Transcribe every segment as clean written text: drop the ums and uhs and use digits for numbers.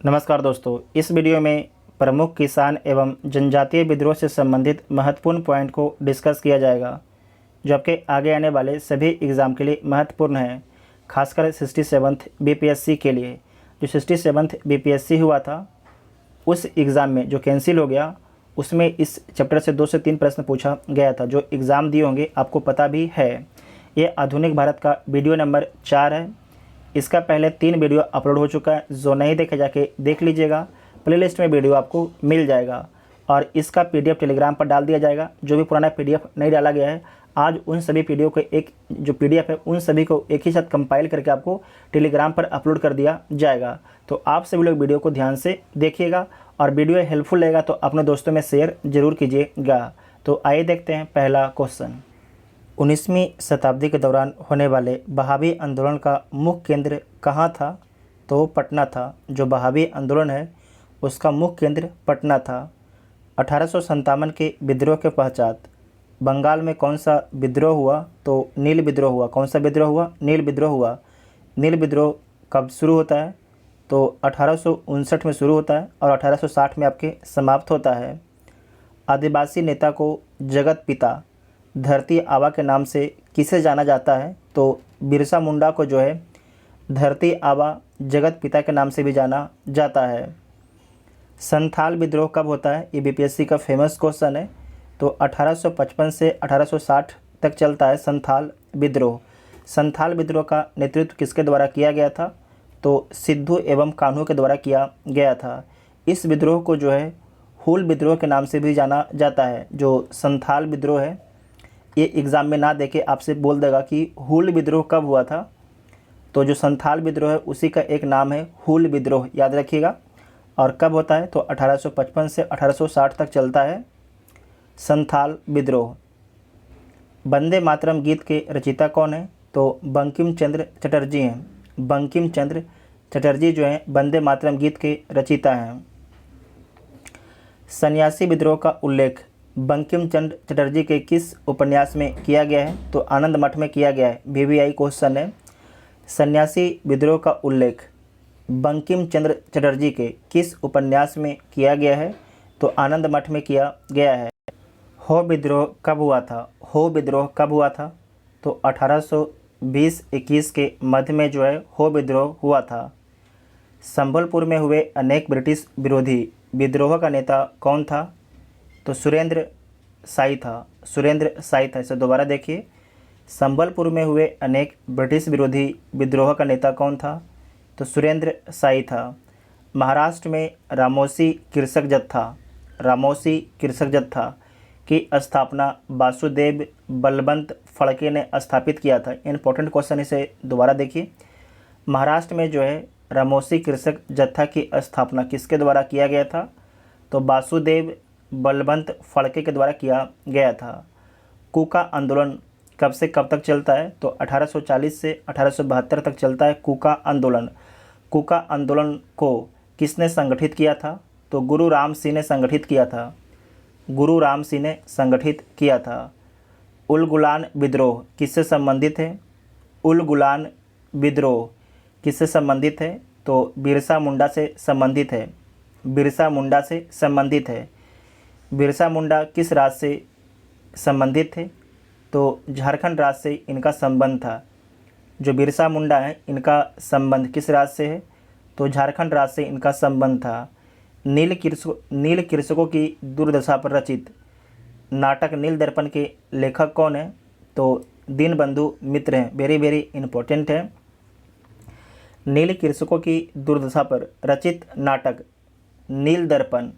नमस्कार दोस्तों, इस वीडियो में प्रमुख किसान एवं जनजातीय विद्रोह से संबंधित महत्वपूर्ण पॉइंट को डिस्कस किया जाएगा, जो आपके आगे आने वाले सभी एग्ज़ाम के लिए महत्वपूर्ण है। खासकर 67th बीपीएससी के लिए। जो 67th बीपीएससी हुआ था, उस एग्ज़ाम में जो कैंसिल हो गया, उसमें इस चैप्टर से 2 से 3 प्रश्न पूछा गया था। जो एग्ज़ाम दिए होंगे आपको पता भी है। ये आधुनिक भारत का वीडियो नंबर 4 है। इसका पहले 3 वीडियो अपलोड हो चुका है, जो नहीं देखे जाके देख लीजिएगा। प्लेलिस्ट में वीडियो आपको मिल जाएगा और इसका पीडीएफ टेलीग्राम पर डाल दिया जाएगा। जो भी पुराना पीडीएफ नहीं डाला गया है, आज उन सभी पीडीएफ को एक जो पीडीएफ है, उन सभी को एक ही साथ कंपाइल करके आपको टेलीग्राम पर अपलोड कर दिया जाएगा। तो आप सभी लोग वीडियो को ध्यान से देखिएगा और वीडियो हेल्पफुल लगेगा तो अपने दोस्तों में शेयर जरूर कीजिएगा। तो आइए देखते हैं पहला क्वेश्चन। 19वीं शताब्दी के दौरान होने वाले बहावी आंदोलन का मुख्य केंद्र कहाँ था? तो पटना था। जो बहावी आंदोलन है उसका मुख्य केंद्र पटना था। 1857 के विद्रोह के पश्चात बंगाल में कौन सा विद्रोह हुआ? तो नील विद्रोह हुआ। कौन सा विद्रोह हुआ? नील विद्रोह हुआ। नील विद्रोह कब शुरू होता है? तो 1859 में शुरू होता है और 1860 में आपके समाप्त होता है। आदिवासी नेता को जगत पिता धरती आबा के नाम से किसे जाना जाता है? तो बिरसा मुंडा को जो है धरती आबा जगत पिता के नाम से भी जाना जाता है। संथाल विद्रोह कब होता है? ये बीपीएससी का फेमस क्वेश्चन है। तो 1855 से 1860 तक चलता है संथाल विद्रोह। संथाल विद्रोह का नेतृत्व किसके द्वारा किया गया था? तो सिद्धू एवं कान्हू के द्वारा किया गया था। इस विद्रोह को जो है हूल विद्रोह के नाम से भी जाना जाता है। जो संथाल विद्रोह है, ये एग्ज़ाम में ना देके आपसे बोल देगा कि हूल विद्रोह कब हुआ था। तो जो संथाल विद्रोह है उसी का एक नाम है हूल विद्रोह, याद रखिएगा। और कब होता है? तो 1855 से 1860 तक चलता है संथाल विद्रोह। वंदे मातरम गीत के रचयिता कौन है? तो बंकिम चंद्र चटर्जी हैं। बंकिम चंद्र चटर्जी जो हैं वंदे मातरम गीत के रचयिता हैं। सन्यासी विद्रोह का उल्लेख बंकिम चंद्र चटर्जी के किस उपन्यास में किया गया है? तो आनंद मठ में किया गया है। वीवीआई क्वेश्चन है। सन्यासी विद्रोह का उल्लेख बंकिम चंद्र चटर्जी के किस उपन्यास में किया गया है? तो आनंद मठ में किया गया है। हो विद्रोह कब हुआ था? हो विद्रोह कब हुआ था? तो 1820-21 के मध्य में जो है हो विद्रोह हुआ था। संबलपुर में हुए अनेक ब्रिटिश विरोधी विद्रोह का नेता कौन था? तो सुरेंद्र साई था। सुरेंद्र साई था। इसे दोबारा देखिए। संबलपुर में हुए अनेक ब्रिटिश विरोधी विद्रोह का नेता कौन था? तो सुरेंद्र साई था। महाराष्ट्र में रामोसी कृषक जत्था की स्थापना वासुदेव बलवंत फड़के ने स्थापित किया था। इंपॉर्टेंट क्वेश्चन, इसे दोबारा देखिए। महाराष्ट्र में जो है रामोसी कृषक जत्था की स्थापना किसके द्वारा किया गया था? तो वासुदेव बलवंत फड़के के द्वारा किया गया था। कूका आंदोलन कब से कब तक चलता है? तो 1840 से 1872 तक चलता है कूका आंदोलन। कूका आंदोलन को किसने संगठित किया था? तो गुरु राम सिंह ने संगठित किया था। गुरु राम सिंह ने संगठित किया था। उलगुलान विद्रोह किससे संबंधित है? उलगुलान विद्रोह किससे संबंधित है? तो बिरसा मुंडा से संबंधित है। बिरसा मुंडा से संबंधित है। बिरसा मुंडा किस राज्य से संबंधित थे? तो झारखंड राज्य से इनका संबंध था। जो बिरसा मुंडा है, इनका संबंध किस राज्य से है? तो झारखंड राज्य से इनका संबंध था। नील कृषकों की दुर्दशा पर रचित नाटक नील दर्पण के लेखक कौन है? तो दीनबंधु मित्र हैं। वेरी वेरी इंपॉर्टेंट है। नील कृषकों की दुर्दशा पर रचित नाटक नील दर्पण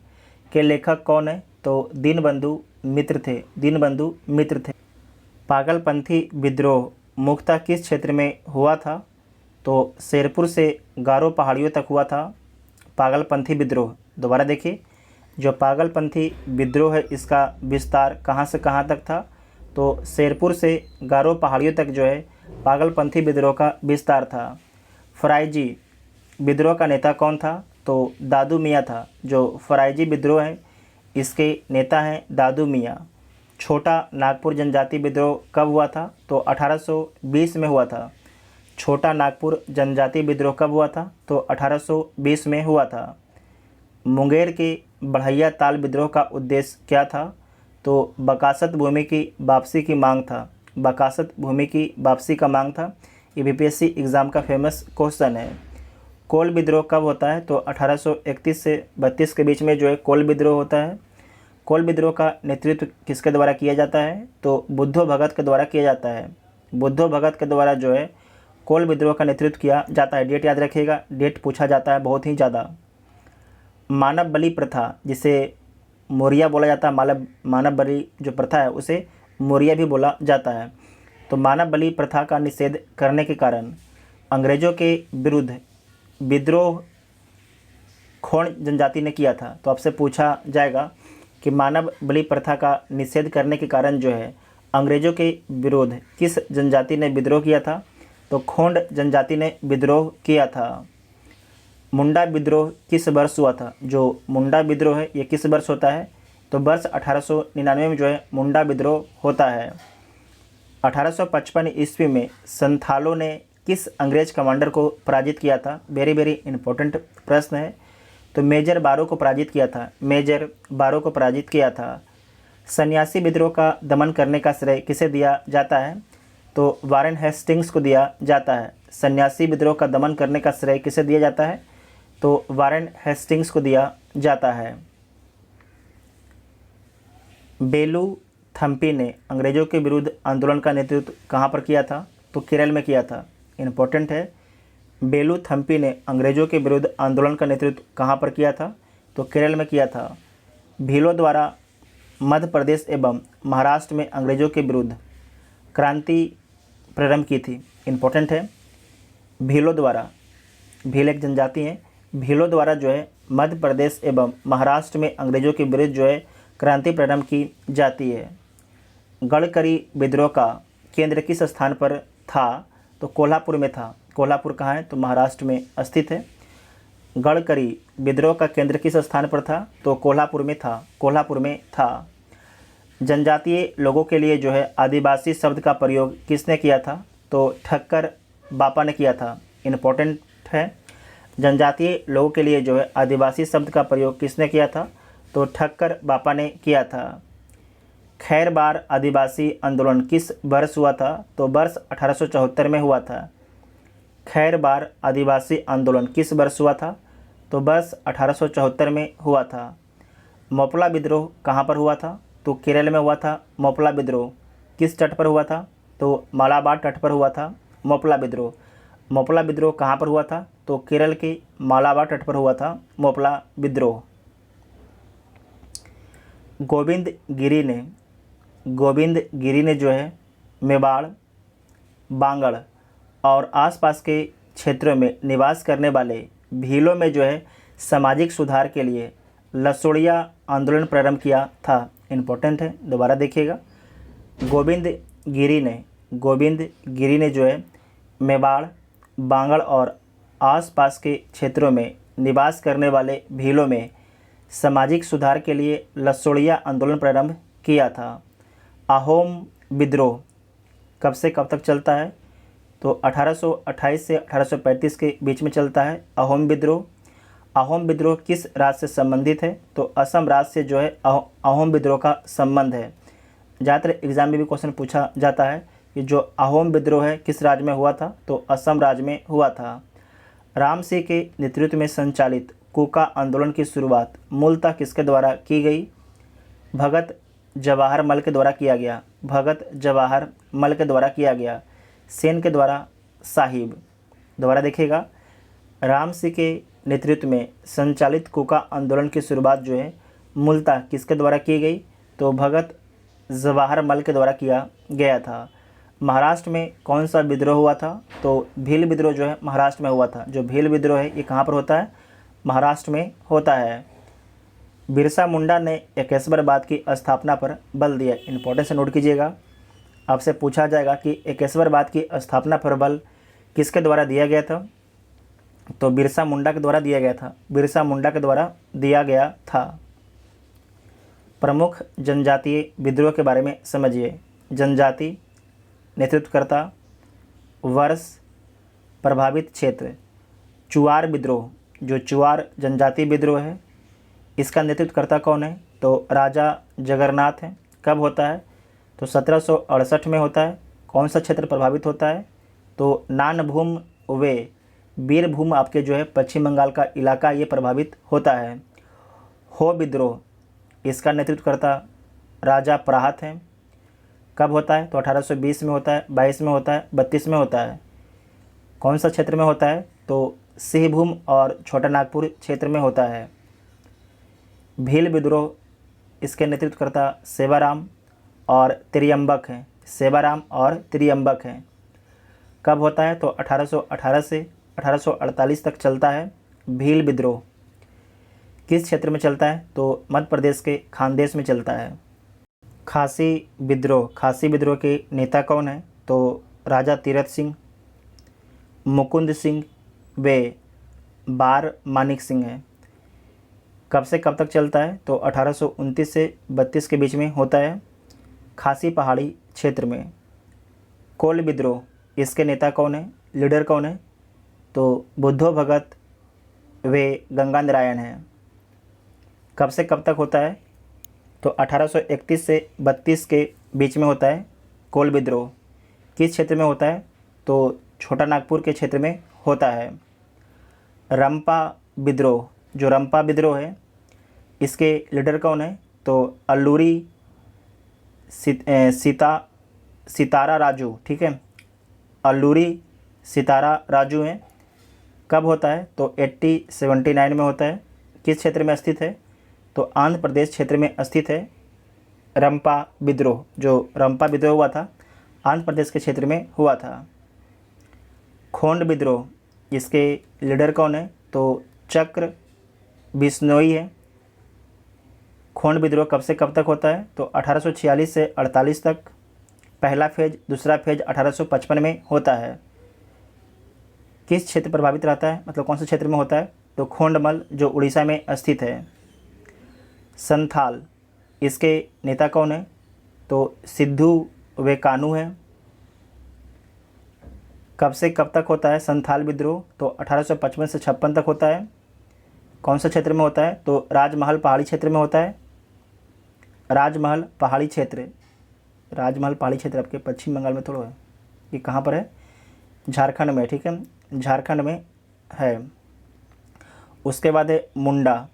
के लेखक कौन है? तो दीनबंधु मित्र थे। दीनबंधु मित्र थे। पागलपंथी विद्रोह मुख्यतः किस क्षेत्र में हुआ था? तो शेरपुर से गारो पहाड़ियों तक हुआ था पागलपंथी विद्रोह। दोबारा देखिए। जो पागलपंथी विद्रोह है, इसका विस्तार कहाँ से कहाँ तक था? तो शेरपुर से गारो पहाड़ियों तक जो है पागलपंथी विद्रोह का विस्तार था। फराइजी विद्रोह का नेता कौन था? तो दादू मियाँ था। जो फराइजी विद्रोह है, इसके नेता हैं दादू मियाँ। छोटा नागपुर जनजाति विद्रोह कब हुआ था? तो 1820 में हुआ था। छोटा नागपुर जनजातीय विद्रोह कब हुआ था? तो 1820 में हुआ था। मुंगेर के बढ़ैया ताल विद्रोह का उद्देश्य क्या था? तो बकासत भूमि की वापसी की मांग था। बकासत भूमि की वापसी का मांग था। ये बीपीएससी एग्ज़ाम का फेमस क्वेश्चन है। कोल विद्रोह कब होता है? तो 1831 से 32 के बीच में जो है कोल विद्रोह होता है। कोल विद्रोह का नेतृत्व किसके द्वारा किया जाता है? तो बुद्धो भगत के द्वारा किया जाता है। बुद्धो भगत के द्वारा जो है कोल विद्रोह का नेतृत्व किया जाता है। डेट याद रखिएगा, डेट पूछा जाता है बहुत ही ज़्यादा। मानव बलि प्रथा, जिसे मौर्य बोला जाता है, मानव बलि जो प्रथा है उसे मौर्य भी बोला जाता है। तो मानव बलि प्रथा का निषेध करने के कारण अंग्रेज़ों के विरुद्ध विद्रोह खोंड जनजाति ने किया था। तो आपसे पूछा जाएगा कि मानव बलि प्रथा का निषेध करने के कारण जो है अंग्रेज़ों के विरुद्ध किस जनजाति ने विद्रोह किया था? तो खोंड जनजाति ने विद्रोह किया था। मुंडा विद्रोह किस वर्ष हुआ था? जो मुंडा विद्रोह है ये किस वर्ष होता है? तो वर्ष 1899 में जो है मुंडा विद्रोह होता है। 1855 ईस्वी में संथालों ने किस अंग्रेज कमांडर को पराजित किया था? वेरी वेरी इंपॉर्टेंट प्रश्न है। तो मेजर बारो को पराजित किया था। मेजर बारो को पराजित किया था। सन्यासी विद्रोह का दमन करने का श्रेय किसे दिया जाता है? तो वारेन हेस्टिंग्स को दिया जाता है। सन्यासी विद्रोह का दमन करने का श्रेय किसे दिया जाता है? तो वारेन हेस्टिंग्स को दिया जाता है। बेलू थम्पी ने अंग्रेज़ों के विरुद्ध आंदोलन का नेतृत्व कहाँ पर किया था? तो केरल में किया था। इम्पोर्टेंट है। बेलू थम्पी ने अंग्रेज़ों के विरुद्ध आंदोलन का नेतृत्व कहाँ पर किया था? तो केरल में किया था। भीलों द्वारा मध्य प्रदेश एवं महाराष्ट्र में अंग्रेज़ों के विरुद्ध क्रांति प्रारंभ की थी। इम्पोर्टेंट है। भीलों द्वारा, भील एक जनजाति है, भीलों द्वारा जो है मध्य प्रदेश एवं महाराष्ट्र में अंग्रेज़ों के विरुद्ध जो है क्रांति प्रारंभ की जाती है। गढ़करी विद्रोह का केंद्र किस स्थान पर था? तो कोल्हापुर में था। कोल्हापुर कहाँ है? तो महाराष्ट्र में स्थित है। गढ़करी विद्रोह का केंद्र किस स्थान पर था? तो कोल्हापुर में था। कोल्हापुर में था। जनजातीय लोगों के लिए जो है आदिवासी शब्द का प्रयोग किसने किया था? तो ठक्कर बापा ने किया था। इम्पोर्टेंट है। जनजातीय लोगों के लिए जो है आदिवासी शब्द का प्रयोग किसने किया था? तो ठक्कर बापा ने किया था। खैरबार आदिवासी आंदोलन किस वर्ष हुआ था? तो वर्ष 1874 में हुआ था। खैरबार आदिवासी आंदोलन किस वर्ष हुआ था? तो वर्ष 1874 में हुआ था। मोपला विद्रोह कहाँ पर हुआ था? तो केरल में हुआ था। मोपला विद्रोह किस तट पर हुआ था? तो मालाबार तट पर हुआ था मोपला विद्रोह। मोपला विद्रोह कहाँ पर हुआ था? तो केरल के मालाबार तट पर हुआ था मोपला विद्रोह। गोविंद गिरी ने जो है मेवाड़, बांगड़ और आसपास के क्षेत्रों में निवास करने वाले भीलों में जो है सामाजिक सुधार के लिए लसोड़िया आंदोलन प्रारंभ किया था। इम्पोर्टेंट है, दोबारा देखिएगा। गोविंद गिरी ने जो है मेवाड़, बांगड़ और आसपास के क्षेत्रों में निवास करने वाले भीलों में सामाजिक सुधार के लिए लसोड़िया आंदोलन प्रारंभ किया था। अहोम विद्रोह कब से कब तक चलता है? तो 1828 से 1835 के बीच में चलता है अहोम विद्रोह। अहोम विद्रोह किस राज्य से संबंधित है? तो असम राज्य से जो है अहोम विद्रोह का संबंध है। ज़्यादातर एग्जाम में भी क्वेश्चन पूछा जाता है कि जो अहोम विद्रोह है किस राज्य में हुआ था? तो असम राज्य में हुआ था। राम सिंह के नेतृत्व में संचालित कूका आंदोलन की शुरुआत मूलतः किसके द्वारा की गई? भगत जवाहर मल के द्वारा किया गया। भगत जवाहर मल के द्वारा किया गया। सेन के द्वारा साहिब। दोबारा देखिएगा। राम सिंह के नेतृत्व में संचालित कूका आंदोलन की शुरुआत जो है मूलतः किसके द्वारा की गई? तो भगत जवाहर मल के द्वारा किया गया था। महाराष्ट्र में कौन सा विद्रोह हुआ था? तो भील विद्रोह जो है महाराष्ट्र में हुआ था। जो भील विद्रोह है ये कहाँ पर होता है? महाराष्ट्र में होता है। बिरसा मुंडा ने एकेश्वरवाद की स्थापना पर बल दिया। इंपॉर्टेंस से नोट कीजिएगा। आपसे पूछा जाएगा कि एकेश्वरवाद की स्थापना पर बल किसके द्वारा दिया गया था? तो बिरसा मुंडा के द्वारा दिया गया था। बिरसा मुंडा के द्वारा दिया गया था। प्रमुख जनजातीय विद्रोह के बारे में समझिए। जनजाति, नेतृत्वकर्ता, वर्ष, प्रभावित क्षेत्र। चुआर विद्रोह, जो चुआर जनजाति विद्रोह है, इसका नेतृत्वकर्ता कौन है? तो राजा जगन्नाथ है। कब होता है? तो 1768 में होता है। कौन सा क्षेत्र प्रभावित होता है? तो नानभूम वे बीरभूम, आपके जो है पश्चिम बंगाल का इलाका, ये प्रभावित होता है। हो विद्रोह, इसका नेतृत्वकर्ता राजा प्रहात हैं। कब होता है? तो 1820 में होता है, 22 में होता है, 32 में होता है। कौन सा क्षेत्र में होता है? तो सिंहभूम और छोटा नागपुर क्षेत्र में होता है। भील विद्रोह, इसके नेतृत्वकर्ता सेवाराम और त्रियंबक हैं। सेवाराम और त्रियंबक हैं। कब होता है? तो 1818 से 1848 तक चलता है। भील विद्रोह किस क्षेत्र में चलता है? तो मध्य प्रदेश के खानदेश में चलता है। खासी विद्रोह, खासी विद्रोह के नेता कौन है? तो राजा तीरथ सिंह, मुकुंद सिंह वे बार मानिक सिंह है। कब से कब तक चलता है? तो 1829 से 32 के बीच में होता है, खासी पहाड़ी क्षेत्र में। कोल विद्रोह, इसके नेता कौन है? लीडर कौन है? तो बुद्धो भगत वे गंगा नारायण हैं। कब से कब तक होता है? तो 1831 से 32 के बीच में होता है कोल विद्रोह। किस क्षेत्र में होता है? तो छोटा नागपुर के क्षेत्र में होता है। रंपा विद्रोह, जो रंपा विद्रोह है, इसके लीडर कौन है? तो अल्लूरी सितारा राजू, ठीक है, अल्लूरी सितारा राजू हैं। कब होता है? तो 1879 में होता है। किस क्षेत्र में स्थित है? तो आंध्र प्रदेश क्षेत्र में स्थित है। रंपा विद्रोह, जो रंपा विद्रोह हुआ था, आंध्र प्रदेश के क्षेत्र में हुआ था। खोंड विद्रोह, इसके लीडर कौन है? तो चक्र बिश्नोई है। खोंड विद्रोह कब से कब तक होता है? तो 1846 से 48 तक। पहला फेज, दूसरा फेज 1855 में होता है। किस क्षेत्र प्रभावित रहता है, मतलब कौन से क्षेत्र में होता है? तो खोंडमल, जो उड़ीसा में स्थित है। संथाल, इसके नेता कौन है? तो सिद्धू वे कानू हैं। कब से कब तक होता है संथाल विद्रोह? तो 1855 से 56 तक होता है। कौन सा क्षेत्र में होता है? तो राजमहल पहाड़ी क्षेत्र में होता है। राजमहल पहाड़ी क्षेत्र, राजमहल पहाड़ी क्षेत्र आपके पश्चिम बंगाल में थोड़ा है। ये कहाँ पर है? झारखंड में, ठीक है, झारखंड में है। उसके बाद है मुंडा।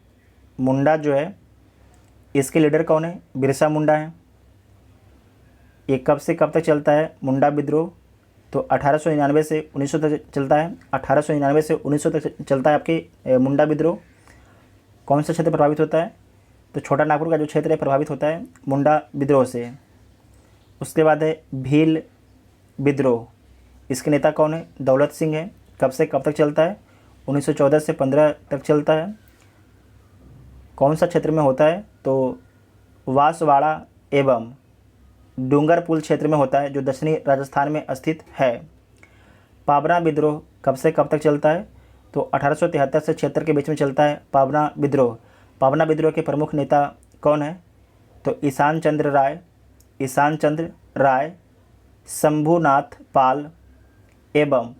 मुंडा जो है, इसके लीडर कौन है? बिरसा मुंडा है। ये कब से कब तक चलता है मुंडा विद्रोह? तो 1899 से 1900 तक चलता है। 1899 से 1900 तक चलता है आपके मुंडा विद्रोह। कौन सा क्षेत्र प्रभावित होता है? तो छोटा नागपुर का जो क्षेत्र है प्रभावित होता है मुंडा विद्रोह से। उसके बाद है भील विद्रोह, इसके नेता कौन है? दौलत सिंह है। कब से कब तक चलता है? 1914 से 15 तक चलता है। कौन सा क्षेत्र में होता है? तो वासवाड़ा एवं डूंगरपुर क्षेत्र में होता है, जो दक्षिणी राजस्थान में स्थित है। पाबना विद्रोह कब से कब तक चलता है? तो 1873 से 76 के बीच में चलता है पाबना विद्रोह। पाबना विद्रोह के प्रमुख नेता कौन है? तो ईशान चंद्र राय, शंभुनाथ पाल एवं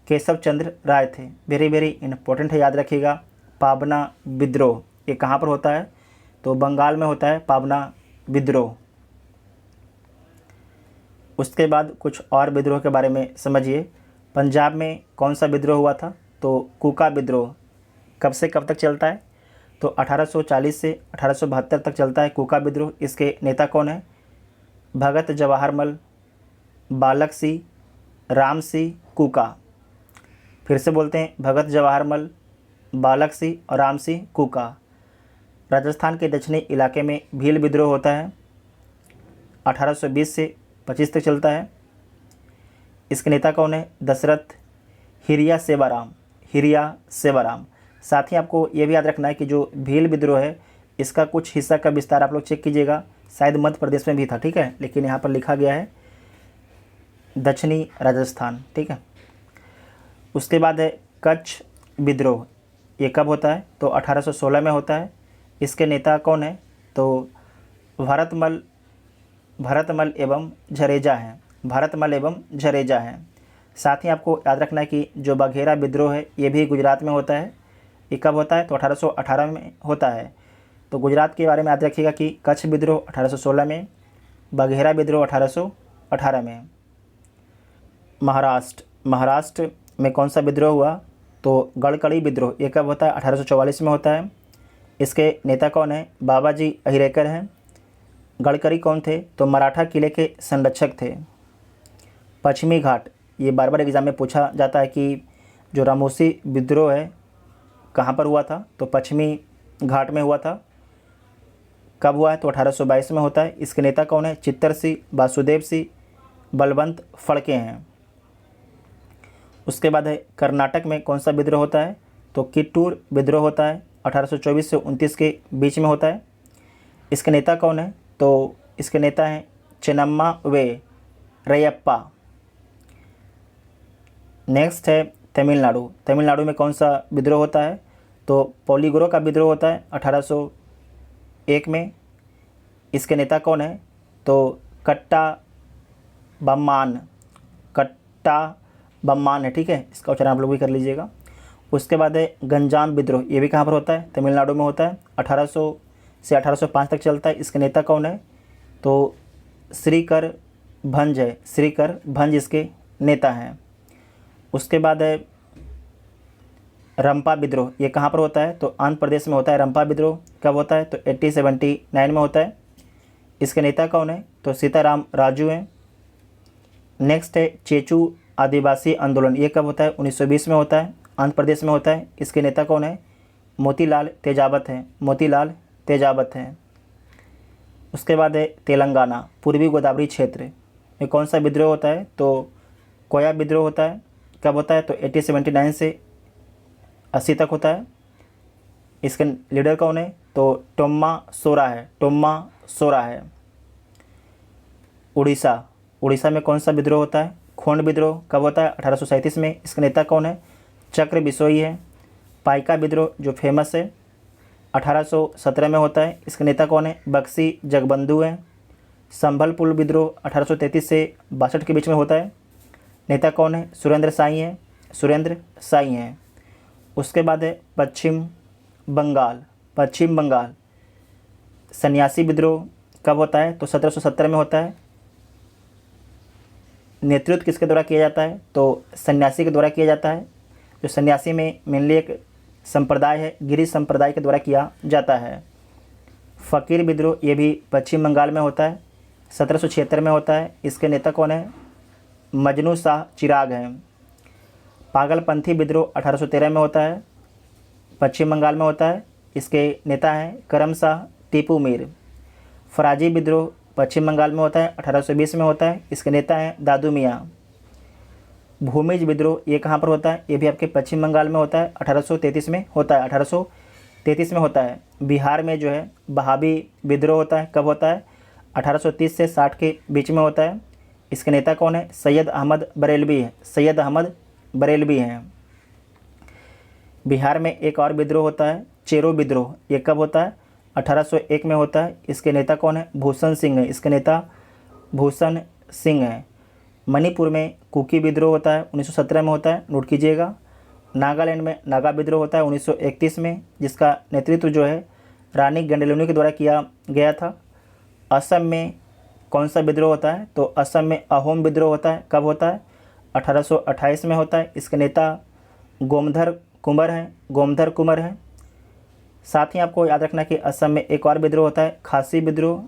केशव चंद्र राय थे। वेरी वेरी इंपॉर्टेंट है, याद रखिएगा। पाबना विद्रोह ये कहाँ पर होता है? तो बंगाल में होता है पाबना विद्रोह। उसके बाद कुछ और विद्रोह के बारे में समझिए। पंजाब में कौन सा विद्रोह हुआ था? तो कूका विद्रोह। कब से कब तक चलता है? तो 1840 से 1872 तक चलता है कूका विद्रोह। इसके नेता कौन है? भगत जवाहरमल, बालक सिंह, राम सिंह कूका। फिर से बोलते हैं, भगत जवाहरमल, बालक सिंह और राम सिंह कूका। राजस्थान के दक्षिणी इलाके में भील विद्रोह होता है। 1820 से 25 तक चलता है। इसके नेता कौन है? दशरथ हिरिया सेवाराम। साथ ही आपको ये भी याद रखना है कि जो भील विद्रोह है, इसका कुछ हिस्सा का विस्तार आप लोग चेक कीजिएगा, शायद मध्य प्रदेश में भी था, ठीक है, लेकिन यहाँ पर लिखा गया है दक्षिणी राजस्थान, ठीक है। उसके बाद है कच्छ विद्रोह। ये कब होता है? तो 1816 में होता है। इसके नेता कौन है? तो भरतमल एवं झरेजा हैं। साथ ही आपको याद रखना है कि जो बघेरा विद्रोह है ये भी गुजरात में होता है। ये कब होता है? तो 1818 में होता है। तो गुजरात के बारे में याद रखिएगा कि कच्छ विद्रोह 1816 में, बघेरा विद्रोह 1818 में। महाराष्ट्र में कौन सा विद्रोह हुआ? तो गढ़कड़ी विद्रोह। ये कब होता है? 1844 में होता है। इसके नेता कौन है? बाबाजी अहिरेकर हैं। गढ़करी कौन थे? तो मराठा किले के संरक्षक थे। पश्चिमी घाट, ये बार बार एग्जाम में पूछा जाता है कि जो रामोसी विद्रोह है कहाँ पर हुआ था? तो पश्चिमी घाट में हुआ था। कब हुआ है? तो 1822 में होता है। इसके नेता कौन है? चित्तर सिंह, वासुदेव सिंह, बलवंत फड़के हैं। उसके बाद है कर्नाटक में कौन सा विद्रोह होता है? तो कित्तूर विद्रोह होता है। 1824 से 29 के बीच में होता है। इसके नेता कौन है? तो इसके नेता हैं चेन्नम्मा वे रैयप्पा। नेक्स्ट है तमिलनाडु में कौन सा विद्रोह होता है? तो पोलिगोरो का विद्रोह होता है 1801 में। इसके नेता कौन है? तो कट्टा बम्मान है, ठीक है, इसका उच्चारण आप लोग भी कर लीजिएगा। उसके बाद है गंजाम विद्रोह। ये भी कहाँ पर होता है? तमिलनाडु में होता है। 1800 से 1805 तक चलता है। इसके नेता कौन है? तो श्रीकर भंज है। श्रीकर भंज इसके नेता हैं। उसके बाद है रंपा विद्रोह। ये कहाँ पर होता है? तो आंध्र प्रदेश में होता है। रंपा विद्रोह कब होता है? तो 1879 में होता है। इसके नेता कौन है? तो सीताराम राजू हैं। नेक्स्ट है चेचू आदिवासी आंदोलन। ये कब होता है? 1920 में होता है। आंध्र प्रदेश में होता है। इसके नेता कौन है? मोतीलाल तेजावत हैं। उसके बाद है तेलंगाना, पूर्वी गोदावरी क्षेत्र में कौन सा विद्रोह होता है? तो कोया विद्रोह होता है। कब होता है? तो 1879 से 80 तक होता है। इसके लीडर कौन है? तो टोम्मा सोरा है। उड़ीसा में कौन सा विद्रोह होता है? खोंड विद्रोह। कब होता है? 1837 में। इसके नेता कौन है? चक्र बिसोई है। पाइका विद्रोह जो फेमस है 1817 में होता है। इसके नेता कौन है? बक्सी जगबंधु हैं। संभलपुर विद्रोह 1833 से 62 के बीच में होता है। नेता कौन है? सुरेंद्र साई हैं। उसके बाद है पश्चिम बंगाल सन्यासी विद्रोह कब होता है? तो 1770 में होता है। नेतृत्व किसके द्वारा किया जाता है? तो सन्यासी के द्वारा किया जाता है। जो सन्यासी में मेनली एक संप्रदाय है, गिरी संप्रदाय के द्वारा किया जाता है। फ़कीर विद्रोह ये भी पश्चिम बंगाल में होता है। 1776 में होता है। इसके नेता कौन है? मजनू शाह चिराग हैं। पागलपंथी विद्रोह 1813 में होता है। पश्चिम बंगाल में होता है। इसके नेता हैं करमशाह टीपू मीर। फराजी विद्रोह पश्चिम बंगाल में होता है। 1820 में होता है। इसके नेता हैं दादू मियाँ। भूमिज विद्रोह ये कहाँ पर होता है? ये भी आपके पश्चिम बंगाल में होता है। 1833 में होता है। 1833 में होता है। बिहार में जो है बहाबी विद्रोह होता है। कब होता है? 1830 से 60 के बीच में होता है। इसके नेता कौन है? सैयद अहमद बरेलवी हैं। बिहार में एक और विद्रोह होता है चेरो विद्रोह। ये कब होता है? 1801 में होता है। इसके नेता कौन है? भूषण सिंह हैं। मणिपुर में कुकी विद्रोह होता है 1917 में होता है, नोट कीजिएगा। नागालैंड में नागा विद्रोह होता है 1931 में, जिसका नेतृत्व जो है रानी गंडेलुनी के द्वारा किया गया था। असम में कौन सा विद्रोह होता है? तो असम में अहोम विद्रोह होता है। कब होता है? 1828 में होता है। इसके नेता गोमधर कुंवर हैं। साथ ही आपको याद रखना कि असम में एक और विद्रोह होता है खासी विद्रोह,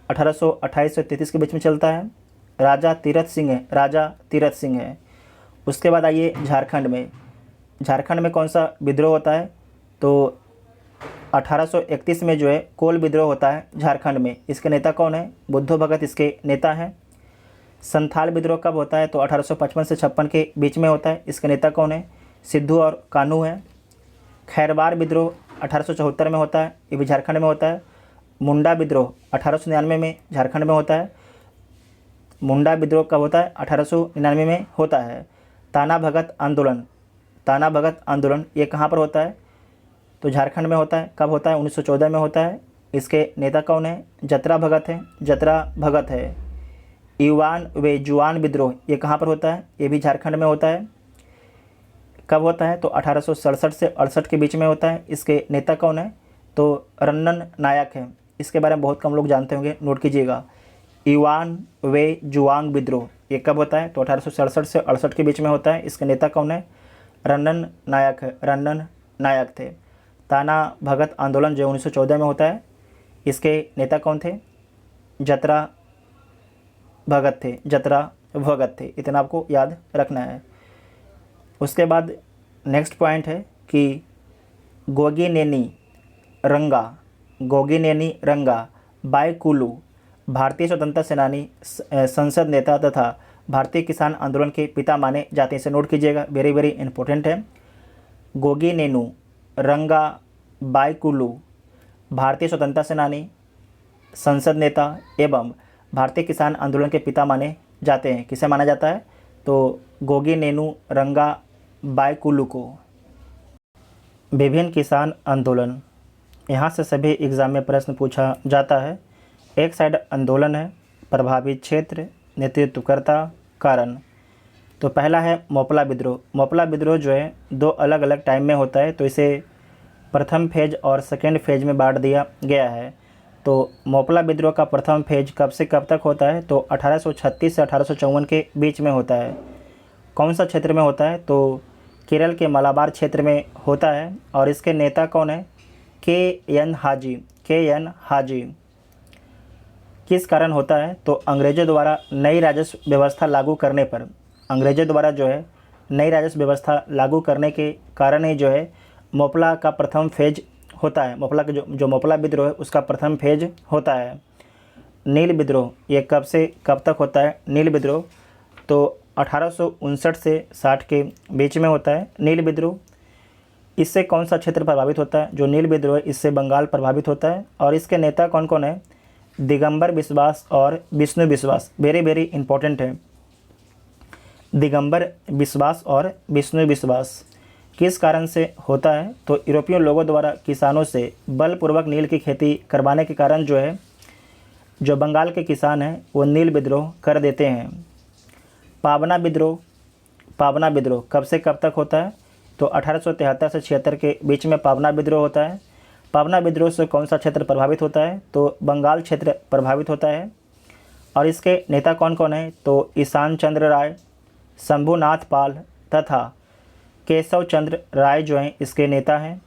1828 से 33 के बीच में चलता है। राजा तीरथ सिंह है। उसके बाद आइए झारखंड में कौन सा विद्रोह होता है? तो 1831 में जो है कोल विद्रोह होता है झारखंड में। इसके नेता कौन है? बुद्धो भगत इसके नेता हैं। संथाल विद्रोह कब होता है? तो 1855 से 56 के बीच में होता है। इसके नेता कौन है? सिद्धू और कान्हू हैं। खैरवार विद्रोह 1874 में होता है, ये भी झारखंड में होता है। मुंडा विद्रोह 1899 में झारखंड में होता है। मुंडा विद्रोह कब होता है? 1899 में होता है। ताना भगत आंदोलन ये कहाँ पर होता है? तो झारखंड में होता है। कब होता है? 1914 में होता है। इसके नेता कौन है? जतरा भगत है। युवान व जुआन विद्रोह ये कहाँ पर होता है? ये भी झारखंड में होता है। कब होता है? तो 1867 से 68 के बीच में होता है। इसके नेता कौन है? तो रन्नन नायक है। इसके बारे में बहुत कम लोग जानते होंगे, नोट कीजिएगा। युवान वे जुआंग विद्रोह ये कब होता है? तो 1867 से 68 के बीच में होता है। इसके नेता कौन है? रन्नन नायक है, रन्नन नायक थे। ताना भगत आंदोलन जो 1914 में होता है, इसके नेता कौन थे? जतरा भगत थे, जतरा भगत थे। इतना आपको याद रखना है। उसके बाद नेक्स्ट पॉइंट है कि गोगिनेनी रंगा, गोगिनेनी रंगा बाई कुलू भारतीय स्वतंत्रता सेनानी, संसद नेता तथा भारतीय किसान आंदोलन के पिता माने जाते हैं। इसे नोट कीजिएगा, वेरी वेरी इंपॉर्टेंट है। गोगिनेनु रंगा बाई कुलू भारतीय स्वतंत्रता सेनानी, संसद नेता एवं भारतीय किसान आंदोलन के पिता माने जाते हैं। किसे माना जाता है? तो गोगिनेनु रंगा बाई कुलू को। विभिन्न किसान आंदोलन, यहाँ से सभी एग्ज़ाम में प्रश्न पूछा जाता है। एक साइड आंदोलन है, प्रभावित क्षेत्र, नेतृत्वकर्ता, कारण। तो पहला है मोपला विद्रोह। मोपला विद्रोह जो है 2 अलग अलग टाइम में होता है, तो इसे प्रथम फेज और सेकेंड फेज में बांट दिया गया है। तो मोपला विद्रोह का प्रथम फेज कब से कब तक होता है? तो 1836 से 1854 के बीच में होता है। कौन सा क्षेत्र में होता है? तो केरल के मलाबार क्षेत्र में होता है। और इसके नेता कौन है? के.एन. हाजी, के.एन. हाजी। किस कारण होता है? तो अंग्रेज़ों द्वारा नई राजस्व व्यवस्था लागू करने पर, अंग्रेज़ों द्वारा जो है नई राजस्व व्यवस्था लागू करने के कारण ही जो है मोपला का प्रथम फेज होता है। मोपला के जो मोपला विद्रोह है उसका प्रथम फेज होता है। नील विद्रोह ये कब से कब तक होता है? नील विद्रोह तो 1859 से 60 के बीच में होता है। नील विद्रोह, इससे कौन सा क्षेत्र प्रभावित होता है? जो नील विद्रोह है इससे बंगाल प्रभावित होता है। और इसके नेता कौन कौन है? दिगंबर बिश्वास और विष्णु विश्वास, वेरी वेरी इंपॉर्टेंट है। दिगंबर विश्वास और विष्णु विश्वास किस कारण से होता है? तो यूरोपियन लोगों द्वारा किसानों से बलपूर्वक नील की खेती करवाने के कारण जो है जो बंगाल के किसान हैं वो नील विद्रोह कर देते हैं। पावना विद्रोह, पावना विद्रोह कब से कब तक होता है? तो 1873 से 76 के बीच में पावना विद्रोह होता है। पावना विद्रोह से कौन सा क्षेत्र प्रभावित होता है? तो बंगाल क्षेत्र प्रभावित होता है। और इसके नेता कौन कौन है? तो ईशान चंद्र राय, शंभुनाथ पाल तथा केशव चंद्र राय जो हैं इसके नेता हैं।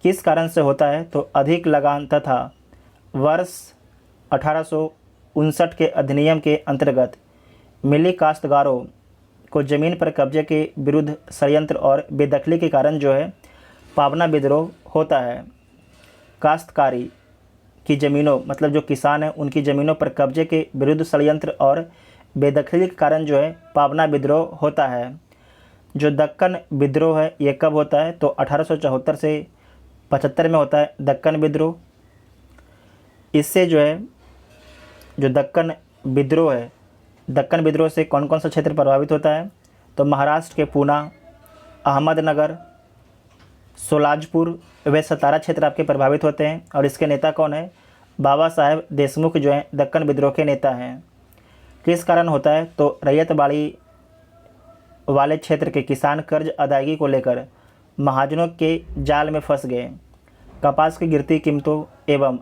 किस कारण से होता है? तो अधिक लगान तथा वर्ष 1859 के अधिनियम के अंतर्गत मिली काश्तकारों को ज़मीन पर कब्जे के विरुद्ध षड्यंत्र और बेदखली के कारण जो है पावना विद्रोह होता है। काश्तकारी की ज़मीनों, मतलब जो किसान हैं उनकी ज़मीनों पर कब्जे के विरुद्ध षड्यंत्र और बेदखली के कारण जो है पावना विद्रोह होता है। जो दक्कन विद्रोह है ये कब होता है? तो 1874 से 75 में होता है दक्कन विद्रोह। इससे जो है जो दक्कन विद्रोह है, दक्कन विद्रोह से कौन कौन सा क्षेत्र प्रभावित होता है? तो महाराष्ट्र के पूना, अहमदनगर, सोलाजपुर व सतारा क्षेत्र आपके प्रभावित होते हैं। और इसके नेता कौन है? बाबा साहेब देशमुख जो हैं दक्कन विद्रोह के नेता हैं। किस कारण होता है? तो रैयतबाड़ी वाले क्षेत्र के किसान कर्ज अदायगी को लेकर महाजनों के जाल में फंस गए। कपास की गिरती कीमतों एवं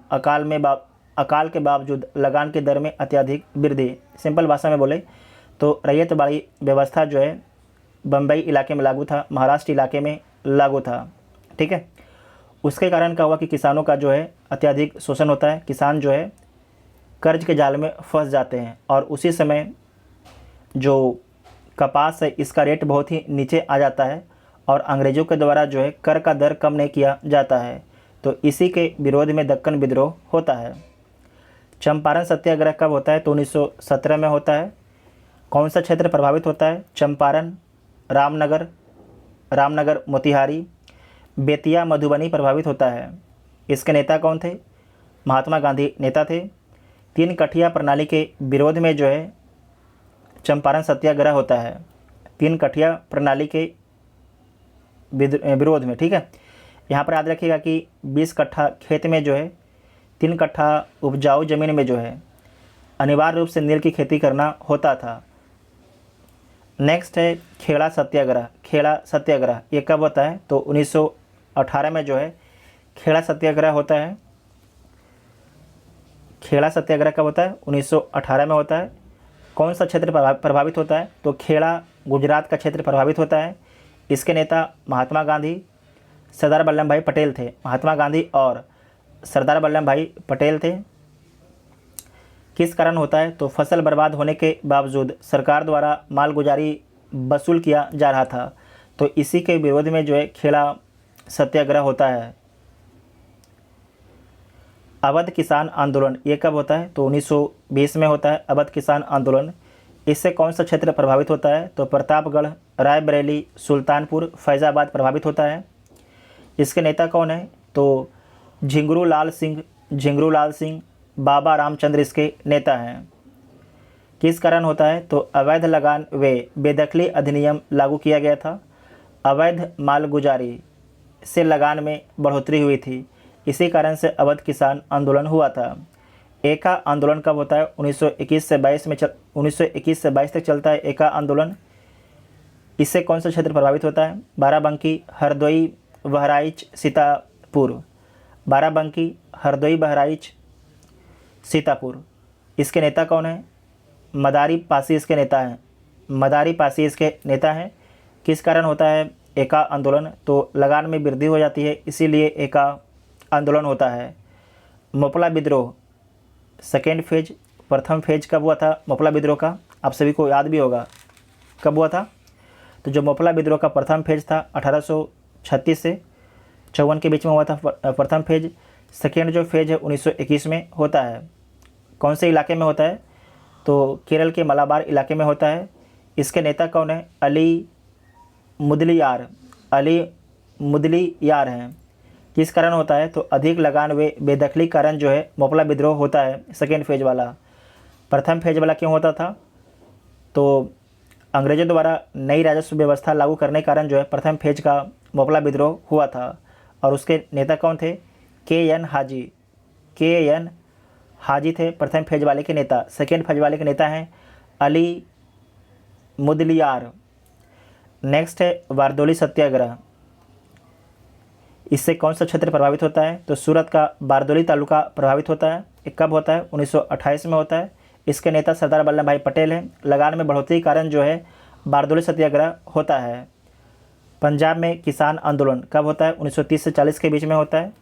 अकाल के बावजूद लगान की दर में अत्यधिक वृद्धि। सिंपल भाषा में बोले तो रैयतबाड़ी व्यवस्था जो है बम्बई इलाके में लागू था, महाराष्ट्र इलाके में लागू था। ठीक है, उसके कारण क्या हुआ कि किसानों का जो है अत्यधिक शोषण होता है। किसान जो है कर्ज के जाल में फंस जाते हैं। और उसी समय जो कपास है इसका रेट बहुत ही नीचे आ जाता है और अंग्रेज़ों के द्वारा जो है कर का दर कम नहीं किया जाता है। तो इसी के विरोध में दक्कन विद्रोह होता है। चंपारण सत्याग्रह कब होता है? तो 1917 में होता है। कौन सा क्षेत्र प्रभावित होता है? चंपारण, रामनगर, मोतिहारी, बेतिया, मधुबनी प्रभावित होता है। इसके नेता कौन थे? महात्मा गांधी नेता थे। 3 कठिया प्रणाली के विरोध में जो है चंपारण सत्याग्रह होता है। 3 कठिया प्रणाली के विरोध में। ठीक है, यहाँ पर याद रखिएगा कि 20 कट्ठा खेत में जो है 3 कट्ठा उपजाऊ ज़मीन में जो है अनिवार्य रूप से नील की खेती करना होता था। नेक्स्ट है खेड़ा सत्याग्रह। खेड़ा सत्याग्रह ये कब होता है? तो 1918 में जो है खेड़ा सत्याग्रह होता है। खेड़ा सत्याग्रह कब होता है? 1918 में होता है। कौन सा क्षेत्र प्रभावित होता है? तो खेड़ा गुजरात का क्षेत्र प्रभावित होता है। इसके नेता महात्मा गांधी, सरदार वल्लभ भाई पटेल थे। महात्मा गांधी और सरदार वल्लभ भाई पटेल थे। किस कारण होता है? तो फसल बर्बाद होने के बावजूद सरकार द्वारा मालगुजारी वसूल किया जा रहा था, तो इसी के विरोध में जो है खेड़ा सत्याग्रह होता है। अवध किसान आंदोलन ये कब होता है? तो 1920 में होता है अवध किसान आंदोलन। इससे कौन सा क्षेत्र प्रभावित होता है? तो प्रतापगढ़, रायबरेली, सुल्तानपुर, फैज़ाबाद प्रभावित होता है। इसके नेता कौन है? तो झिंगरू लाल सिंह, बाबा रामचंद्र इसके नेता हैं। किस कारण होता है? तो अवैध लगान व बेदखली अधिनियम लागू किया गया था। अवैध मालगुजारी से लगान में बढ़ोतरी हुई थी, इसी कारण से अवध किसान आंदोलन हुआ था। एका आंदोलन कब होता है? 1921 से 22 तक चलता है एका आंदोलन। इससे कौन सा क्षेत्र प्रभावित होता है? बाराबंकी, हरदोई, बहराइच, सीतापुर। बाराबंकी, हरदोई, बहराइच, सीतापुर। इसके नेता कौन है? मदारी पासी इसके नेता हैं। मदारी पासी इसके नेता हैं। किस कारण होता है एका आंदोलन? तो लगान में वृद्धि हो जाती है, इसीलिए एका आंदोलन होता है। मोपला विद्रोह सेकेंड फेज। प्रथम फेज कब हुआ था मोपला विद्रोह का? आप सभी को याद भी होगा कब हुआ था। तो जो मोपला विद्रोह का प्रथम फेज था 1836 से 54 के बीच में हुआ था प्रथम फेज। सेकेंड जो फेज है 1921 में होता है। कौन से इलाके में होता है? तो केरल के मलाबार इलाके में होता है। इसके नेता कौन है? अली मुदलियार हैं। किस कारण होता है? तो अधिक लगान व बेदखली कारण जो है मोपला विद्रोह होता है सेकेंड फेज वाला। प्रथम फेज वाला क्यों होता था? तो अंग्रेजों द्वारा नई राजस्व व्यवस्था लागू करने के कारण जो है प्रथम फेज का मोपला विद्रोह हुआ था। और उसके नेता कौन थे? के.एन. हाजी थे प्रथम फेज वाले के नेता। सेकेंड फेज वाले के नेता हैं अली मुदलियार। नेक्स्ट है बारदोली सत्याग्रह। इससे कौन सा क्षेत्र प्रभावित होता है? तो सूरत का बारदोली तालुका प्रभावित होता है। ये कब होता है? 1928 में होता है। इसके नेता सरदार वल्लभ भाई पटेल हैं। लगान में बढ़ोतरी के कारण जो है बारदोली सत्याग्रह होता है। पंजाब में किसान आंदोलन कब होता है? 1930 से 40 के बीच में होता है।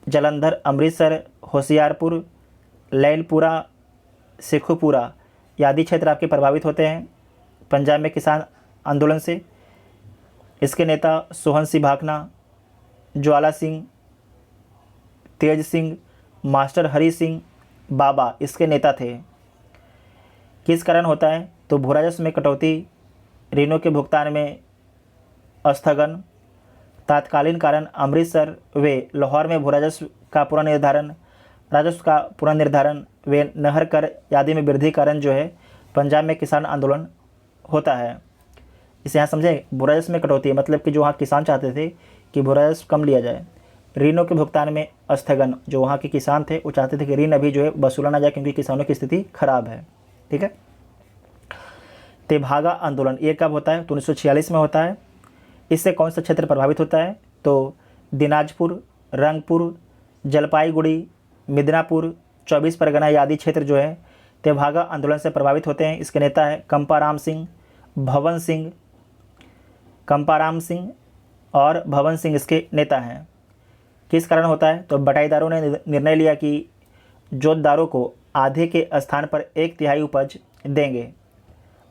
जलंधर, अमृतसर, होशियारपुर, लैलपुरा, शेखुपुरा आदि क्षेत्र आपके प्रभावित होते हैं पंजाब में किसान आंदोलन से। इसके नेता सोहन सिंह भाखना, ज्वाला सिंह, तेज सिंह, मास्टर हरि सिंह बाबा इसके नेता थे। किस कारण होता है? तो भू राजस्व में कटौती, ऋणों के भुगतान में स्थगन, तात्कालीन कारण अमृतसर व लाहौर में भू राजस्व का पुनर्निर्धारण व नहर कर आदि में वृद्धि कारण जो है पंजाब में किसान आंदोलन होता है। इसे यहाँ समझें, भू राजस्व में कटौती मतलब कि जो वहाँ किसान चाहते थे कि भू राजस्व कम लिया जाए। ऋणों के भुगतान में स्थगन, जो वहाँ के किसान थे वो चाहते थे कि ऋण अभी जो है वसूला ना जाए क्योंकि किसानों की स्थिति खराब है। ठीक है। तेभागा आंदोलन ये कब होता है? तो 1946 में होता है। इससे कौन सा क्षेत्र प्रभावित होता है? तो दिनाजपुर, रंगपुर, जलपाईगुड़ी, मिदनापुर, 24 परगना आदि क्षेत्र जो है तेभागा आंदोलन से प्रभावित होते हैं। इसके नेता है कंपाराम सिंह और भवन सिंह इसके नेता हैं। किस कारण होता है? तो बटाईदारों ने निर्णय लिया कि जोतदारों को आधे के स्थान पर 1/3 उपज देंगे,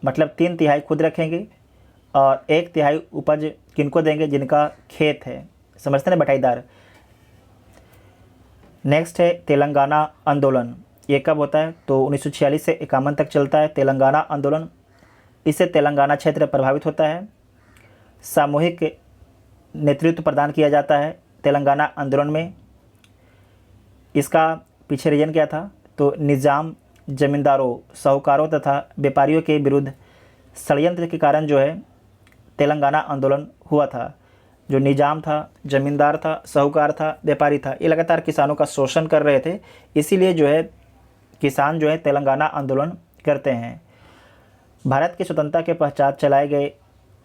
मतलब 3/3 खुद रखेंगे और 1/3 उपज किनको देंगे? जिनका खेत है। समझते हैं बटाईदार। नेक्स्ट है तेलंगाना आंदोलन। ये कब होता है? तो 1946 से 51 तक चलता है तेलंगाना आंदोलन। इससे तेलंगाना क्षेत्र प्रभावित होता है। सामूहिक नेतृत्व प्रदान किया जाता है तेलंगाना आंदोलन में। इसका पीछे रीजन क्या था? तो निज़ाम जमींदारों, साहूकारों तथा व्यापारियों के विरुद्ध षड्यंत्र के कारण जो है तेलंगाना आंदोलन हुआ था। जो निज़ाम था, जमींदार था, साहूकार था, व्यापारी था, ये लगातार किसानों का शोषण कर रहे थे, इसीलिए जो है किसान जो है तेलंगाना आंदोलन करते हैं। भारत की स्वतंत्रता के पश्चात चलाए गए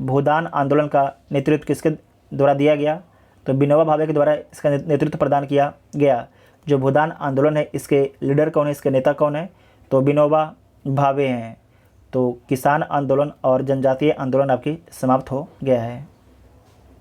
भूदान आंदोलन का नेतृत्व किसके द्वारा दिया गया? तो विनोबा भावे के द्वारा इसका नेतृत्व प्रदान किया गया। जो भूदान आंदोलन है इसके लीडर कौन है, इसके नेता कौन है? तो विनोबा भावे हैं। तो किसान आंदोलन और जनजातीय आंदोलन आपकी समाप्त हो गया है।